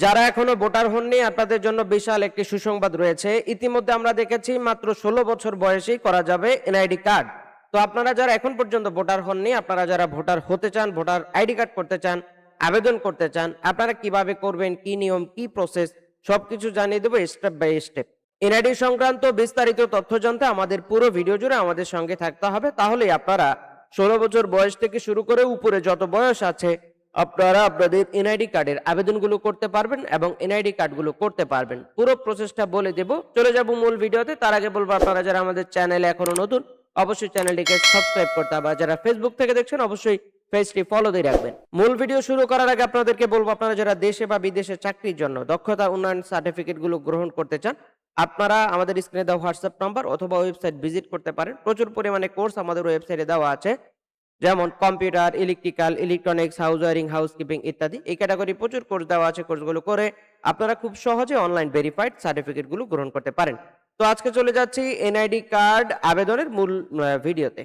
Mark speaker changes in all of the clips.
Speaker 1: যারা এখনো ভোটার হননি আপনাদের জন্য বিশাল একটি সুসংবাদ রয়েছে। ইতিমধ্যে আমরা দেখেছি মাত্র ১৬ বছর বয়সেই করা যাবে এনআইডি কার্ড। তো আপনারা যারা এখন পর্যন্ত ভোটার হননি, আপনারা যারা ভোটার হতে চান, ভোটার আইডি কার্ড করতে চান, আবেদন করতে চান, আপনারা কিভাবে করবেন, কি নিয়ম, কি প্রসেস সবকিছু জানিয়ে দেবো স্টেপ বাই স্টেপ। এনআইডি সংক্রান্ত বিস্তারিত তথ্য জানতে আমাদের পুরো ভিডিও জুড়ে আমাদের সঙ্গে থাকতে হবে। তাহলেই আপনারা ১৬ বছর বয়স থেকে শুরু করে উপরে যত বয়স আছে আপনারা আপনাদের এনআইডি কার্ডের আবেদনগুলো করতে পারবেন এবং এনআইডি কার্ডগুলো করতে পারবেন। পুরো প্রসেসটা বলে দেব। চলে যাব মূল ভিডিওতে। তার আগে বলবো আপনারা যারা আমাদের চ্যানেলে এখনো নতুন, অবশ্যই চ্যানেলটিকে সাবস্ক্রাইব করতে হবে। আর যারা ফেসবুক থেকে দেখছেন অবশ্যই পেজটি ফলো দিয়ে রাখবেন। মূল ভিডিও শুরু করার আগে আপনাদেরকে বলবো, আপনারা যারা দেশে বা বিদেশে চাকরির জন্য দক্ষতা উন্নয়ন সার্টিফিকেটগুলো গ্রহণ করতে চান, আপনারা আমাদের স্ক্রিনে দেওয়া হোয়াটসঅ্যাপ নাম্বার অথবা ওয়েবসাইট ভিজিট করতে পারেন। প্রচুর পরিমাণে কোর্স আমাদের ওয়েবসাইটে দেওয়া আছে, যেমন computer, electrical, electronics, house wiring, housekeeping ইত্যাদি। এই ক্যাটাগরি প্রচুর কোর্স দেওয়া আছে। কোর্সগুলো করে আপনারা খুব সহজে অনলাইন ভেরিফাইড সার্টিফিকেটগুলো গ্রহণ করতে পারেন। তো আজকে চলে যাচ্ছি এনআইডি কার্ড আবেদনের মূল ভিডিওতে।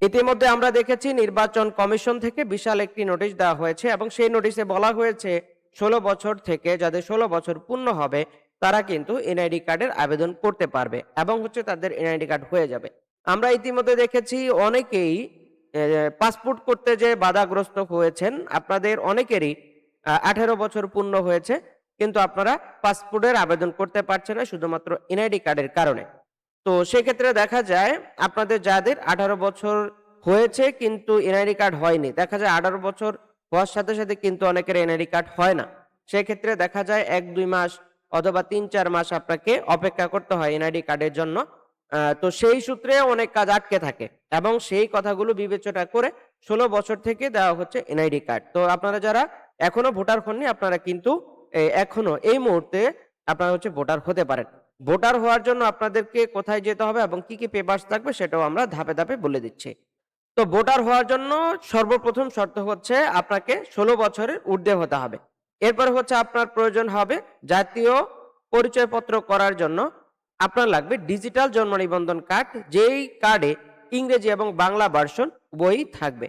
Speaker 1: ইতিমধ্যে আমরা দেখেছি নির্বাচন কমিশন থেকে বিশাল একটি নোটিশ দেওয়া হয়েছে এবং সেই নোটিশে বলা হয়েছে ১৬ বছর থেকে যাদের ১৬ বছর পূর্ণ হবে তারা কিন্তু এনআইডি কার্ডের আবেদন করতে পারবে এবং তাদের এনআইডি কার্ড হয়ে যাবে। আমরা ইতিমধ্যে দেখেছি অনেকেই পাসপোর্ট করতে যে বাধাগ্রস্ত হয়েছেন, আপনাদের অনেকেরই ১৮ বছর পূর্ণ হয়েছে কিন্তু আপনারা পাসপোর্টের আবেদন করতে পারছেন না শুধুমাত্র এনআইডি কার্ডের কারণে। তো সেক্ষেত্রে দেখা যায় আপনাদের যাদের ১৮ বছর হয়েছে কিন্তু এনআইডি কার্ড হয়নি, দেখা যায় ১৮ বছর হওয়ার সাথে সাথে কিন্তু অনেকের এনআইডি কার্ড হয় না। সেক্ষেত্রে দেখা যায় ১-২ মাস অথবা ৩-৪ মাস আপনাকে অপেক্ষা করতে হয় এনআইডি কার্ডের জন্য। তো সেই সূত্রে অনেক কাজ আটকে থাকে এবং সেই কথাগুলো বিবেচনা করে ১৬ বছর থেকে দেওয়া হচ্ছে এনআইডি কার্ড। তো আপনারা যারা এখনো ভোটার হননি আপনারা কিন্তু এখনো এই মুহূর্তে আপনারা ভোটার হতে পারেন। ভোটার হওয়ার জন্য আপনাদেরকে কোথায় যেতে হবে এবং কি কি পেপারস লাগবে সেটাও আমরা ধাপে ধাপে বলে দিচ্ছি। তো ভোটার হওয়ার জন্য সর্বপ্রথম শর্ত হচ্ছে আপনাকে ১৬ বছরের ঊর্ধ্বে হতে হবে। এরপরে আপনার প্রয়োজন হবে জাতীয় পরিচয়পত্র করার জন্য আপনার লাগবে ডিজিটাল জন্ম নিবন্ধন কার্ড, যেই কার্ডে ইংরেজি এবং বাংলা ভার্সন উভয়ই থাকবে,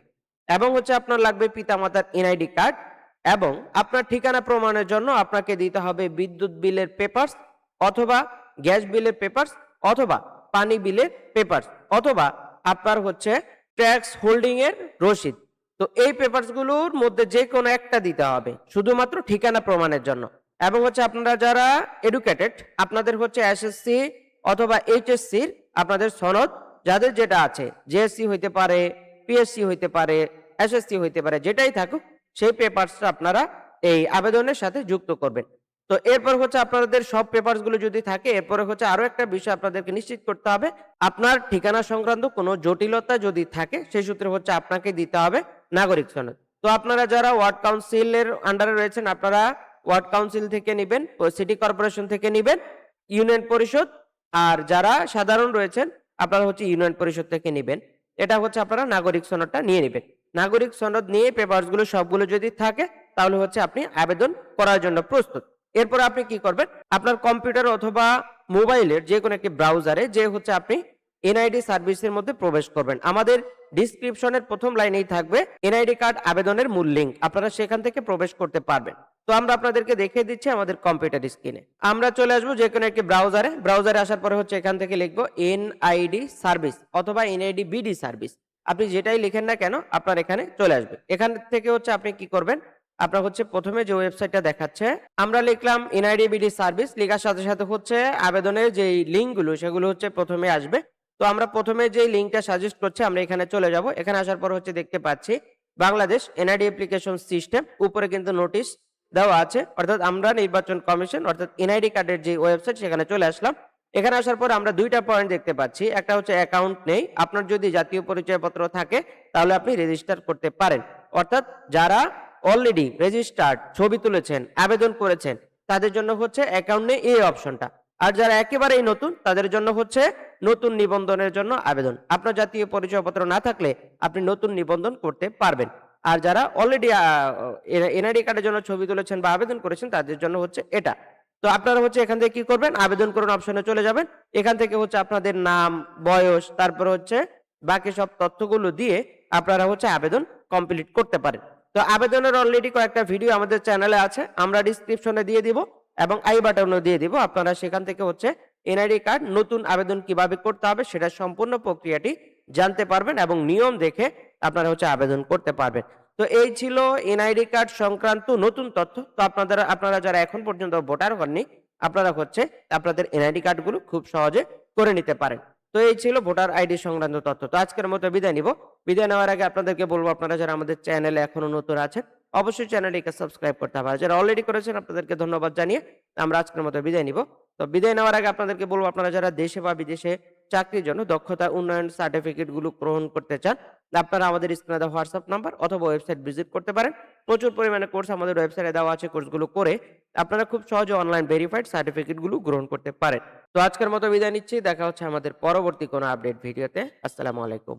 Speaker 1: এবং আপনার লাগবে পিতামাতার এনআইডি কার্ড, এবং আপনার ঠিকানা প্রমাণের জন্য আপনাকে দিতে হবে বিদ্যুৎ বিলের পেপারস অথবা গ্যাস বিলের পেপারস অথবা পানি বিলের পেপারস অথবা আপনার ট্যাক্স হোল্ডিং এর রসিদ। তো এই পেপারস গুলোর মধ্যে যে কোনো একটা দিতে হবে শুধুমাত্র ঠিকানা প্রমাণের জন্য। এবং আপনারা যারা এডুকেটেড আপনাদের এসএসসি অথবা এইচএসসির আপনাদের সনদ যাদের যেটা আছে, জেএসসি হইতে পারে, পিএসসি হইতে পারে, এসএসসি হইতে পারে, যেটাই থাকুক সেই পেপারসটা আপনারা এই আবেদনের সাথে যুক্ত করবেন। তো এরপর আপনাদের সব পেপারস গুলো যদি থাকে, এরপরে আরো একটা বিষয় আপনাদেরকে নিশ্চিত করতে হবে, আপনার ঠিকানা সংক্রান্ত কোনো জটিলতা যদি থাকে সেই সূত্রে আপনাকে দিতে হবে নাগরিক সনদ। তো আপনারা যারা ওয়ার্ড কাউন্সিলের আন্ডারে রয়েছেন আপনারা ওয়ার্ড কাউন্সিল থেকে নেবেন, সিটি কর্পোরেশন থেকে নেবেন, ইউনিয়ন পরিষদ, আর যারা সাধারণ রয়েছেন আপনারা ইউনিয়ন পরিষদ থেকে নেবেন। এটা আপনারা নাগরিক সনদটা নিয়ে নেবেন। নাগরিক সনদ নিয়ে পেপারস গুলো সবগুলো যদি থাকে তাহলে আপনি আবেদন করার জন্য প্রস্তুত। এরপর আপনি কি করবেন, আপনার কম্পিউটার অথবা মোবাইলের যে কোনো একটি ব্রাউজারে যে আপনি এনআইডি সার্ভিসের মধ্যে প্রবেশ করবেন। আমাদের ডিসক্রিপশনের প্রথম লাইনেই থাকবে এনআইডি কার্ড আবেদনের মূল লিংক, আপনারা সেখান থেকে প্রবেশ করতে পারবেন। তো আমরা আপনাদেরকে দেখিয়ে দিচ্ছি আমাদের কম্পিউটার স্ক্রিনে। আমরা চলে আসবো যে কোনো একটি ব্রাউজারে আসার পরে এখান থেকে লিখবো এনআইডি সার্ভিস অথবা এনআইডি বিডি সার্ভিস। আপনি যেটাই লিখেন না কেন আপনার এখানে চলে আসবে। এখান থেকে আপনি কি করবেন, আপনার প্রথমে যে ওয়েবসাইটটা দেখাচ্ছে আমরা লিখলাম এনআইডি বিডি সার্ভিস, লেখার সাথে সাথে আবেদনের যে লিঙ্কগুলো সেগুলো প্রথমে আসবে। তো আমরা প্রথমে যে লিঙ্কটা সাজেস্ট করছে আমরা এখানে চলে যাব। এখানে আসার পর দেখতে পাচ্ছি বাংলাদেশ এনআইডি অ্যাপ্লিকেশন সিস্টেম, উপরে কিন্তু নোটিশ দেওয়া আছে, অর্থাৎ আমরা নির্বাচন কমিশন অর্থাৎ এনআইডি কার্ডের যে ওয়েবসাইট সেখানে চলে আসলাম। এখানে আসার পর আমরা দুইটা পয়েন্ট দেখতে পাচ্ছি, একটা অ্যাকাউন্ট নেই, আপনার যদি জাতীয় পরিচয়পত্র থাকে তাহলে আপনি রেজিস্টার করতে পারেন। অর্থাৎ যারা অলরেডি রেজিস্টার্ড ছবি তুলেছেন আবেদন করেছেন তাদের জন্য অ্যাকাউন্ট নেই এই অপশনটা, আর যারা একেবারেই নতুন তাদের জন্য নতুন নিবন্ধনের জন্য আবেদন। আপনার জাতীয় পরিচয়পত্র না থাকলে আপনি নতুন নিবন্ধন করতে পারবেন। আর যারা অলরেডি এনআইডি কার্ডের জন্য ছবি তুলেছেন বা আবেদন করেছেন তাদের জন্য এটা। তো আপনারা এখান থেকে কি করবেন, আবেদন করুন অপশনে চলে যাবেন। এখান থেকে আপনাদের নাম, বয়স, তারপর বাকি সব তথ্যগুলো দিয়ে আপনারা আবেদন কমপ্লিট করতে পারেন। তো আবেদনের অলরেডি কয়েকটা ভিডিও আমাদের চ্যানেলে আছে, আমরা ডিসক্রিপশনে দিয়ে দিব এবং আই বাটনও দিয়ে দিব। আপনারা সেখান থেকে এনআইডি কার্ড নতুন আবেদন কিভাবে করতে হবে সেটা সম্পূর্ণ প্রক্রিয়াটি জানতে পারবেন এবং নিয়ম দেখে আপনারা আবেদন করতে পারবেন। তো এই ছিল এনআইডি কার্ড সংক্রান্ত নতুন তথ্য। তো আপনারা যারা এখন পর্যন্ত ভোটার হননি, আপনারা আপনাদের এনআইডি কার্ডগুলো খুব সহজে করে নিতে পারেন। তো এই ছিল ভোটার আইডি সংক্রান্ত তথ্য। তো আজকের মতো বিদায় নিব। বিদায় নেওয়ার আগে আপনাদেরকে বলবো, আপনারা যারা আমাদের চ্যানেলে এখনো নতুন আছেন, অবশ্যই চ্যানেলটিকে সাবস্ক্রাইব করতে হবে। আর যারা অলরেডি করেছেন আপনাদেরকে ধন্যবাদ জানিয়ে আমরা আজকের মতো বিদায় নিব। তো বিদায় নেওয়ার আগে আপনাদেরকে বলবো, আপনারা যারা দেশে বা বিদেশে চাকরির জন্য দক্ষতা উন্নয়ন সার্টিফিকেট গুলো গ্রহণ করতে চান, আপনারা আমাদের স্ক্রিনে দেওয়া হোয়াটসঅ্যাপ নাম্বার অথবা ওয়েবসাইট ভিজিট করতে পারেন। প্রচুর পরিমাণে কোর্স আমাদের ওয়েবসাইটে দেওয়া আছে। কোর্সগুলো করে আপনারা খুব সহজে অনলাইন ভেরিফাইড সার্টিফিকেট গুলো গ্রহণ করতে পারেন। তো আজকের মতো বিদায় নিচ্ছি। দেখা হচ্ছে আমাদের পরবর্তী কোনো আপডেট ভিডিওতে। আসসালামু আলাইকুম।